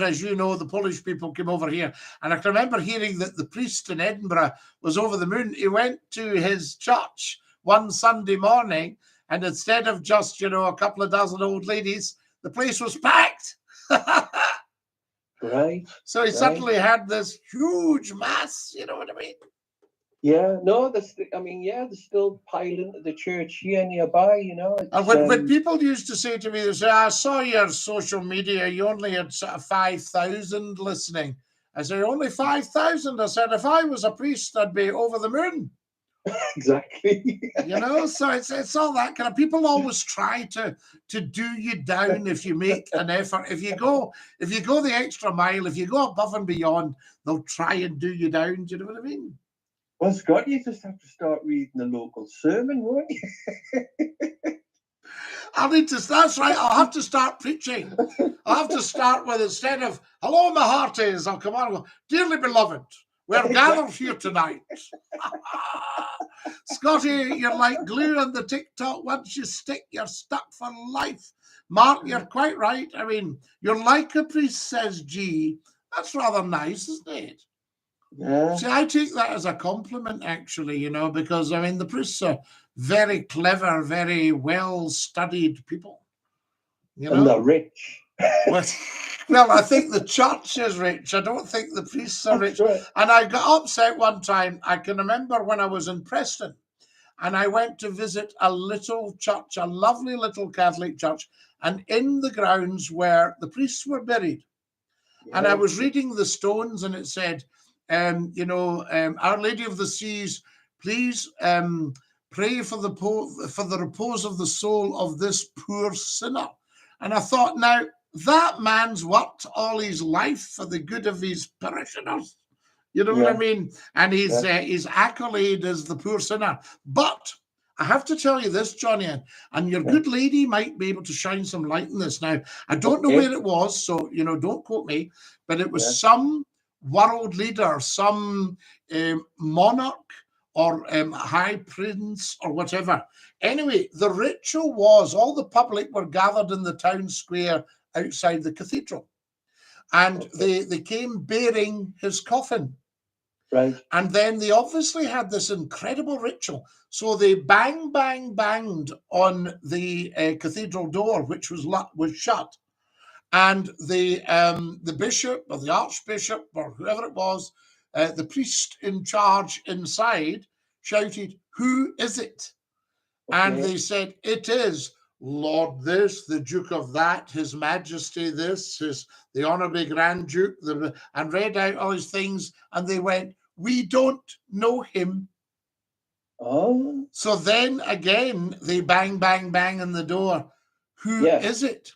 as you know, the Polish people came over here. And I can remember hearing that the priest in Edinburgh was over the moon. He went to his church one Sunday morning, and instead of just, you know, a couple of dozen old ladies, the place was packed. Right. So he suddenly had this huge mass, you know what I mean? Yeah, no, there's still piling to the church here nearby, you know. And when people used to say to me, they say, I saw your social media, you only had sort of 5,000 listening. I said, only 5,000? I said, if I was a priest, I'd be over the moon. Exactly. You know, so it's all that kind of, people always try to do you down if you make an effort. If you go the extra mile, if you go above and beyond, they'll try and do you down. Do you know what I mean? Well, Scott, you just have to start reading the local sermon, won't you? That's right, I'll have to start preaching. I'll have to start with, instead of, hello, my hearties, I'll come on and go, dearly beloved, we're gathered here tonight. Scotty, you're like glue on the TikTok. Once you stick, you're stuck for life. Mark, you're quite right. I mean, you're like a priest, says G. That's rather nice, isn't it? Yeah. See, I take that as a compliment, actually, you know, because, I mean, the priests are very clever, very well-studied people. You know? And they're rich. Well, I think the church is rich. I don't think the priests are rich. Right. And I got upset one time. I can remember when I was in Preston, and I went to visit a little church, a lovely little Catholic church, and in the grounds where the priests were buried. Yeah. And I was reading the stones, and it said, Our Lady of the Seas, please pray for the repose of the soul of this poor sinner. And I thought, now, that man's worked all his life for the good of his parishioners. You know what I mean? And his accolade is the poor sinner. But I have to tell you this, Johnny, and your good lady might be able to shine some light in this. Now, I don't know where it was, so, you know, don't quote me, but it was some world leader, some monarch or high prince or whatever. Anyway, the ritual was all the public were gathered in the town square outside the cathedral. And they came bearing his coffin. Right. And then they obviously had this incredible ritual. So they banged on the cathedral door, which was shut. And the bishop or the archbishop or whoever it was, the priest in charge inside shouted, "Who is it?" And they said, "It is Lord this, the Duke of that, His Majesty this, the Honourable Grand Duke," and read out all his things. And they went, "We don't know him." Oh. So then again, they bang in the door. "Who is it?"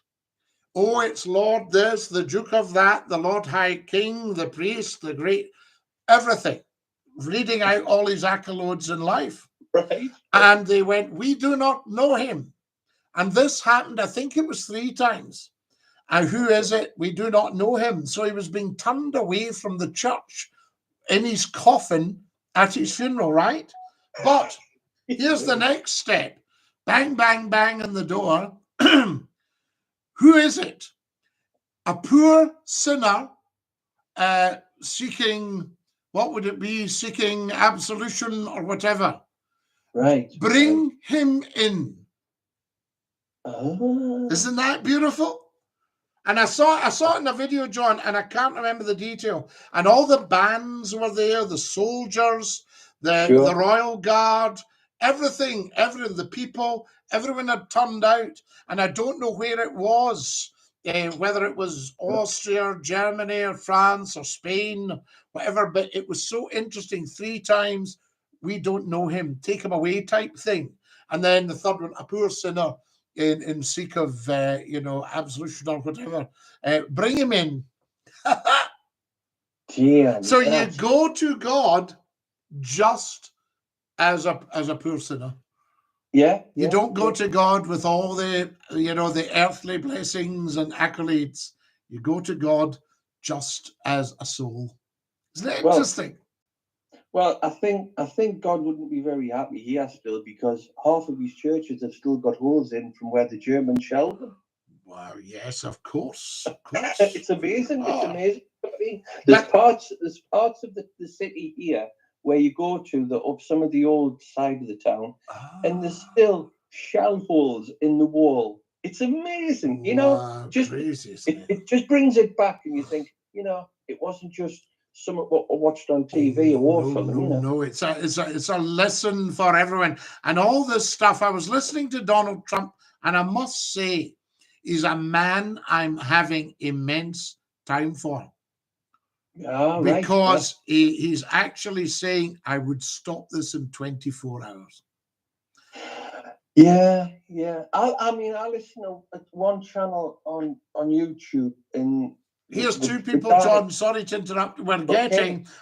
"Oh, it's Lord this, the Duke of that, the Lord High King, the priest, the great," everything, reading out all his accolades in life. Right. And they went, "We do not know him." And this happened, I think it was 3 times. And "Who is it? We do not know him." So he was being turned away from the church in his coffin at his funeral, right? But here's the next step. Bang in the door. "Who is it? A poor sinner seeking," what would it be? "Seeking absolution or whatever." Right. "Bring him in." Oh. Isn't that beautiful? And I saw it in a video, John, and I can't remember the detail. And all the bands were there, the soldiers, the Royal Guard, everything, the people, everyone had turned out. And I don't know where it was, whether it was Austria, or Germany, or France, or Spain, whatever. But it was so interesting. 3 times, "We don't know him, take him away," type thing. And then the third one, "A poor sinner in seek of absolution or whatever, bring him in." So you go to God just as a poor sinner. You don't go to God with all the the earthly blessings and accolades. You go to God just as a soul. Isn't that interesting? Well, I think God wouldn't be very happy here still, because half of his churches have still got holes in from where the Germans shelled them. Wow, yes, of course. It's amazing. It's amazing. There's parts of the city here where you go to up some of the old side of the town, and there's still shell holes in the wall. It's amazing, just crazy, it just brings it back, and you think, it wasn't just some of what I watched on TV, a war film. No, it's a lesson for everyone. And all this stuff, I was listening to Donald Trump, and I must say, he's a man I'm having immense time for. Because he's actually saying, "I would stop this in 24 hours. Yeah. I mean, I listen to one channel on YouTube, and here's 2 people, John, sorry to interrupt.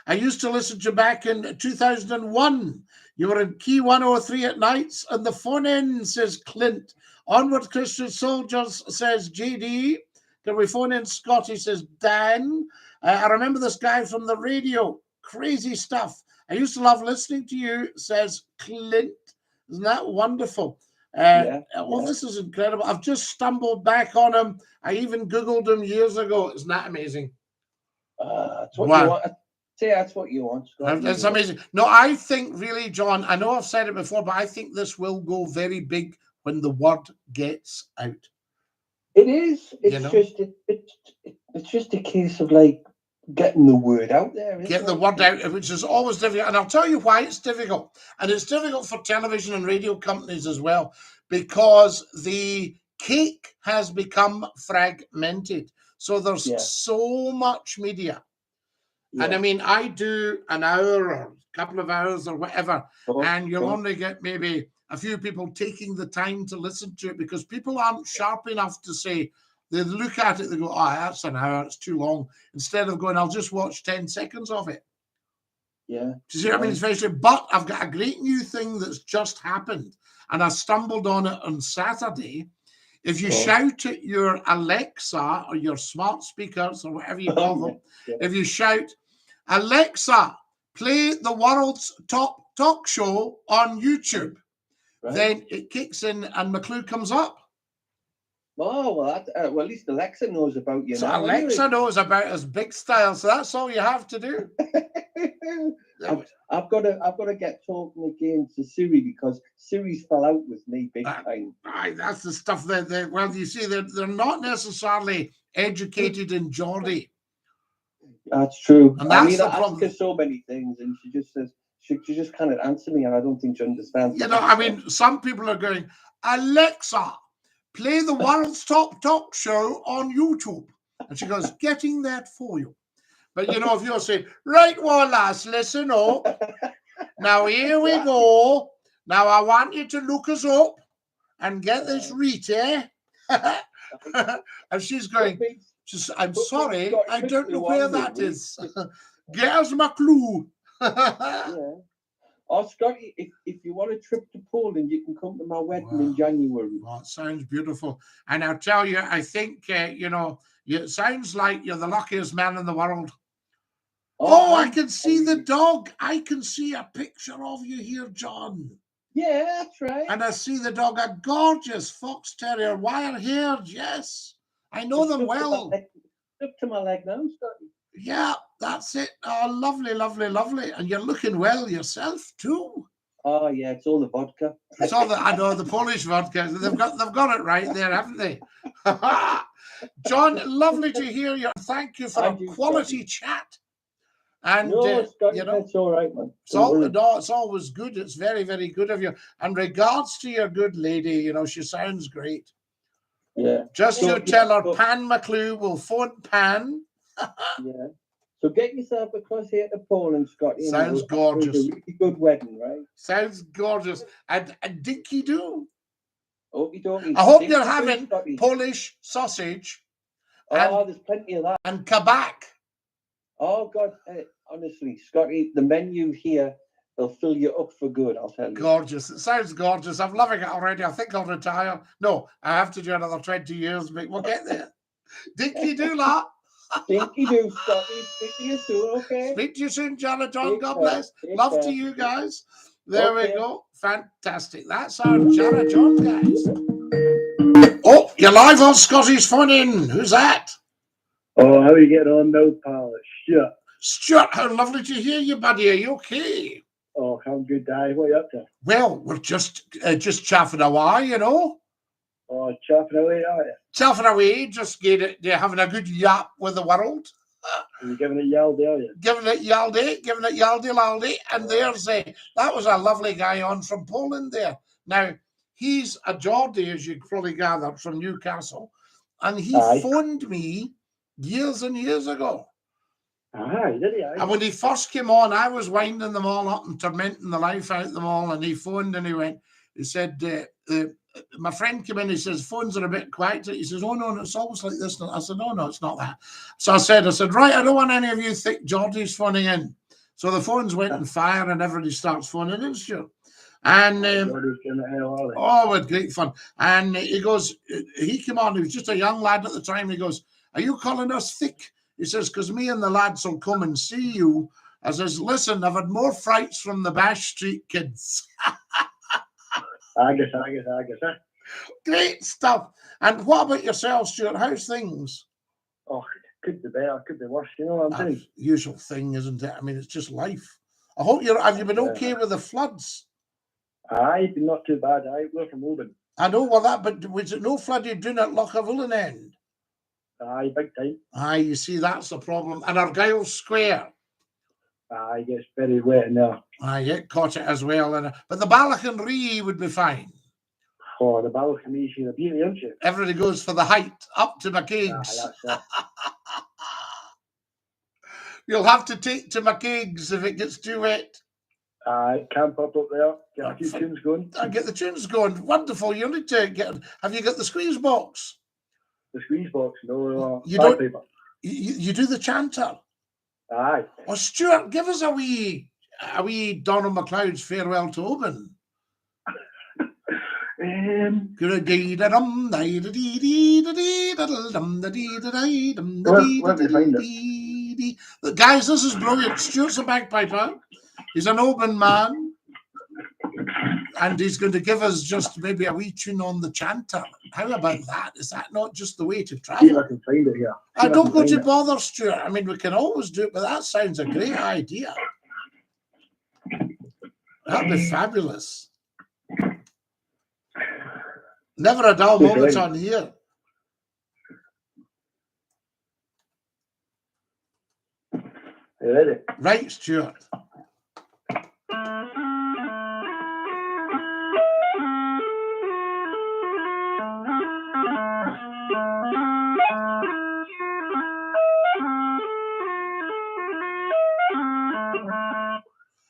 I used to listen to you back in 2001. You were in Key 103 at nights, and the phone in, says Clint. Onward Christian Soldiers, says JD. Can we phone in Scotty, says Dan. I remember this guy from the radio. Crazy stuff. I used to love listening to you, says Clint. Isn't that wonderful? This is incredible. I've just stumbled back on him. I even Googled him years ago. Isn't that amazing? That's what you want. Say that's what you want. It's amazing. No, I think really, John, I know I've said it before, but I think this will go very big when the word gets out. It is. It's just a case of like getting the word out there. Get the word out, which is always difficult. And I'll tell you why it's difficult. And it's difficult for television and radio companies as well, because the cake has become fragmented. So there's so much media. Yeah. And I mean, I do an hour or a couple of hours or whatever, and you'll only get maybe a few people taking the time to listen to it, because people aren't sharp enough to say, they look at it, they go, oh, that's an hour, it's too long. Instead of going, I'll just watch 10 seconds of it. Yeah. Do you see what I mean? It's very strange. But I've got a great new thing that's just happened, and I stumbled on it on Saturday. If you shout at your Alexa or your smart speakers or whatever you call them, if you shout, Alexa, play the world's top talk show on YouTube, then it kicks in and McClue comes up. Oh, well, well, at least Alexa knows about you So now. Alexa knows about his big style, so that's all you have to do. I've got to get talking again to Siri, because Siri's fell out with me big time. That's the stuff that well, you see, they're not necessarily educated in Geordie. That's true. And that's I ask her so many things, and she just says she just can't answer me, and I don't think she understands. You know, I mean, some people are going, Alexa, play the world's top talk show on YouTube. And she goes, getting that for you. But, you know, if you're saying, right, well, lass, listen up. Now, here we go. Now, I want you to look us up and get this Rita. And she's going, I'm sorry, I don't know where that is. Get us McClue. Yeah. Oh, Scotty, if you want a trip to Poland, you can come to my wedding in January. Well, it sounds beautiful. And I'll tell you, I think, you know, it sounds like you're the luckiest man in the world. Oh, I can see the dog. I can see a picture of you here, John. Yeah, that's right. And I see the dog, a gorgeous fox terrier, wire-haired, yes. I know them well. Up to my leg now, Scotty. Yeah, that's it. Oh, lovely, lovely, lovely. And you're looking well yourself too. Oh yeah, it's all the vodka. It's all I know, the Polish vodka. They've got it right there, haven't they? John, lovely to hear you. Thank you for a quality chat. And no, Scotty, you know, that's all right, man. It's always good. It's very, very good of you. And regards to your good lady, you know, she sounds great. Yeah. Just you tell her Pan McClue will phone Pan. Yeah. So get yourself across here to Poland, Scotty. Sounds gorgeous. It's a really good wedding, right? Sounds gorgeous. And dinky-doo. Okey-dokey. I hope you're having Polish sausage. Oh, there's plenty of that. And kabak. Oh, God. Honestly, Scotty, the menu here, they'll fill you up for good, I'll tell you. Gorgeous. It sounds gorgeous. I'm loving it already. I think I'll retire. No, I have to do another 20 years, but we'll get there. Dinky-doo, la. Dinky-doo, Scotty. Speak to you soon, okay? Speak to you soon, Janet John. God bless. Love to you guys. There we go. Fantastic. That's our Janet John, guys. Oh, you're live on Scotty's phone in. Who's that? Oh, how are you getting on now, pal? Stuart. Stuart, how lovely to hear you, buddy. Are you okay? Oh, I'm good, Dad. What are you up to? Well, we're just chaffing away, you know. Oh, chaffing away, are you? Chaffing away, just having a good yap with the world. You're giving it yaldy, are you? Giving it yaldy, and there's that was a lovely guy on from Poland there. Now, he's a Geordie, as you probably gathered, from Newcastle, and he phoned me years and years ago. Aye, did he? Aye. And when he first came on, I was winding them all up and tormenting the life out of them all, and he phoned and he said, my friend came in, he says, phones are a bit quiet. He says, oh, no, it's always like this. I said, no, it's not that. So I said, right, I don't want any of you thick Geordies phoning in. So the phones went on fire and everybody starts phoning in, Stuart. And with great fun. And he came on, he was just a young lad at the time. He goes, are you calling us thick? He says, because me and the lads will come and see you. I says, listen, I've had more frights from the Bash Street kids. I guess. Great stuff. And what about yourself, Stuart? How's things? Oh, could be better, could be worse. You know what I'm saying? Usual thing, isn't it? I mean, it's just life. I hope have you been okay with the floods? Aye, not too bad. Aye, we're from Oban. I know but was it no flooding down at Lochavullin end? Aye, big time. Aye, you see, that's the problem. And Argyll Square. Aye, it gets very wet in there. Aye, it caught it as well. But the Ballachan Ree would be fine. Oh, the Ballachan Ree, she's a beauty, isn't she? Everybody goes for the height, up to McCaig's. Aye, that's it. You'll have to take to McCaig's if it gets too wet. Aye, camp up there, get a few tunes going. Get the tunes going. Wonderful. You need to have you got the squeeze box? the squeeze box, you know. You don't- paper. You do the chanter. Aye. Oh, Stuart, give us a wee Donald MacLeod's Farewell to Oban. Where have you find it? Guys, this is brilliant. Stuart's a bagpiper. He's an Oban man. And he's going to give us just maybe a wee tune on the chanter. How about that? Is that not just the way to See if travel? I can find it here. I don't go to bother, Stuart. I mean, we can always do it, but that sounds a great idea. That'd be fabulous. Never a dull moment on here. You ready? Right, Stuart.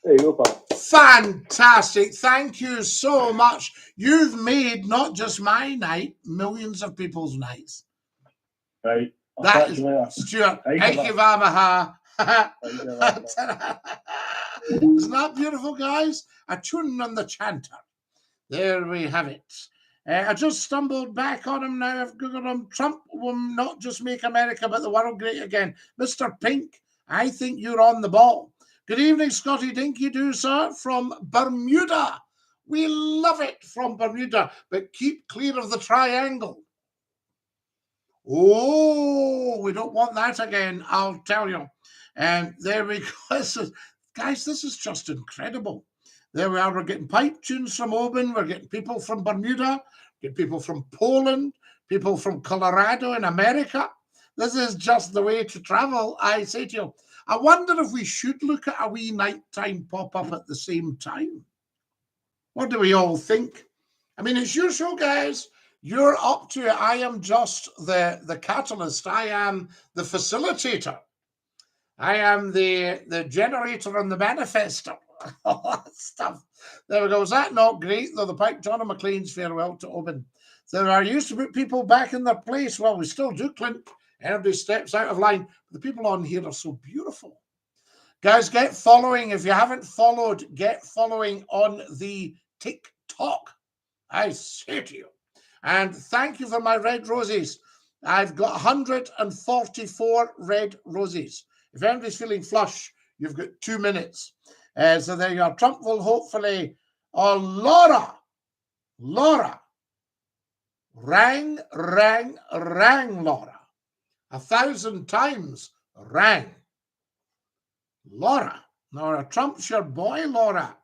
There you go, pal. Fantastic. Thank you so much. You've made not just my night, millions of people's nights. Right. I'll That catch is you later. Stuart. Thank you, Ekivamaha. Thank you, man. Isn't that beautiful, guys? A tune on the chanter. There we have it. I just stumbled back on him now. I've Googled him. Trump will not just make America, but the world great again. Mr. Pink, I think you're on the ball. Good evening, Scotty Dinky-Doo, sir, from Bermuda. We love it from Bermuda, but keep clear of the triangle. Oh, we don't want that again, I'll tell you. And there we go. Guys, this is just incredible. There we are. We're getting pipe tunes from Oban. We're getting people from Bermuda, getting people from Poland, people from Colorado in America. This is just the way to travel, I say to you. I wonder if we should look at a wee nighttime pop-up at the same time. What do we all think? I mean, it's your show, guys. You're up to it. I am just the catalyst. I am the facilitator. I am the generator and the manifester. All that stuff. There we go. Is that not great? Though the pipe, John McLean's Farewell to Oban. There are used to put people back in their place. Well, we still do, Clint. Everybody steps out of line. The people on here are so beautiful. Guys, get following. If you haven't followed, get following on the TikTok. I say to you. And thank you for my red roses. I've got 144 red roses. If anybody's feeling flush, you've got 2 minutes. So there you are. Trump will hopefully... Oh, Laura. Rang, Laura. 1,000 times rang. Laura, Trump's your boy, Laura.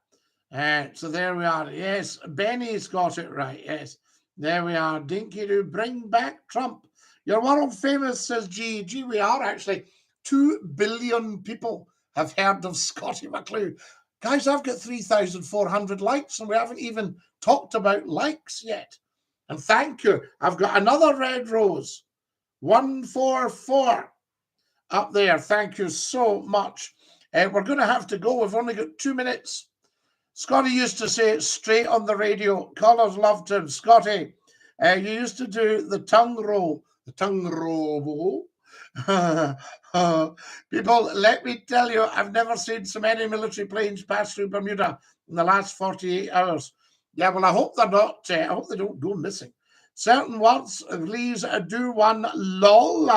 So there we are. Yes, Benny's got it right. Yes, there we are. Dinky-Doo, bring back Trump. You're world famous, says G. G, we are actually. 2 billion people have heard of Scottie McClue. Guys, I've got 3,400 likes, and we haven't even talked about likes yet. And thank you. I've got another red rose. 144 up there. Thank you so much. We're going to have to go. We've only got 2 minutes. Scotty used to say it straight on the radio. Callers loved him. Scotty, you used to do the tongue roll. The tongue roll. People, let me tell you, I've never seen so many military planes pass through Bermuda in the last 48 hours. Yeah, well, I hope they're not. I hope they don't go missing. Certain words, please do one lol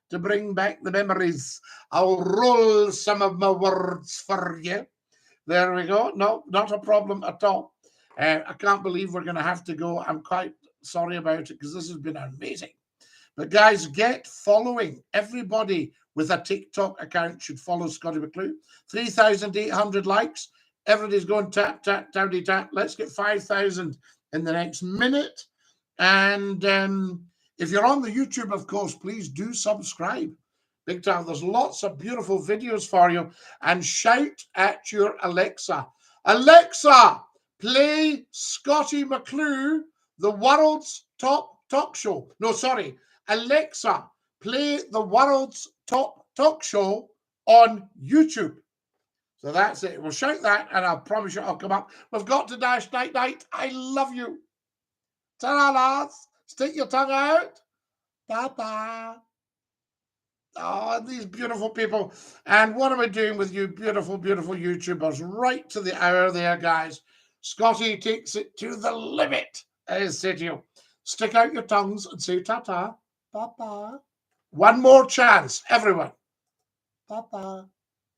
to bring back the memories. I'll roll some of my words for you. There we go. No, not a problem at all. I can't believe we're going to have to go. I'm quite sorry about it because this has been amazing. But guys, get following. Everybody with a TikTok account should follow Scottie McClue. 3,800 likes. Everybody's going tap, tap, tappity, tap. Let's get 5,000 in the next minute. And if you're on the YouTube, of course, please do subscribe. Big time. There's lots of beautiful videos for you. And shout at your Alexa. Alexa, play Scottie McClue, the world's top talk show. No, sorry. Alexa, play the world's top talk show on YouTube. So that's it. We'll shout that, and I promise you I'll come up. We've got to dash night. I love you. Ta-ra, lads. Stick your tongue out. Ta-ta. Oh, these beautiful people. And what am I doing with you beautiful, beautiful YouTubers? Right to the hour there, guys. Scottie takes it to the limit, I say to you. Stick out your tongues and say ta-ta. Ta-ta. One more chance, everyone. Ta-ta.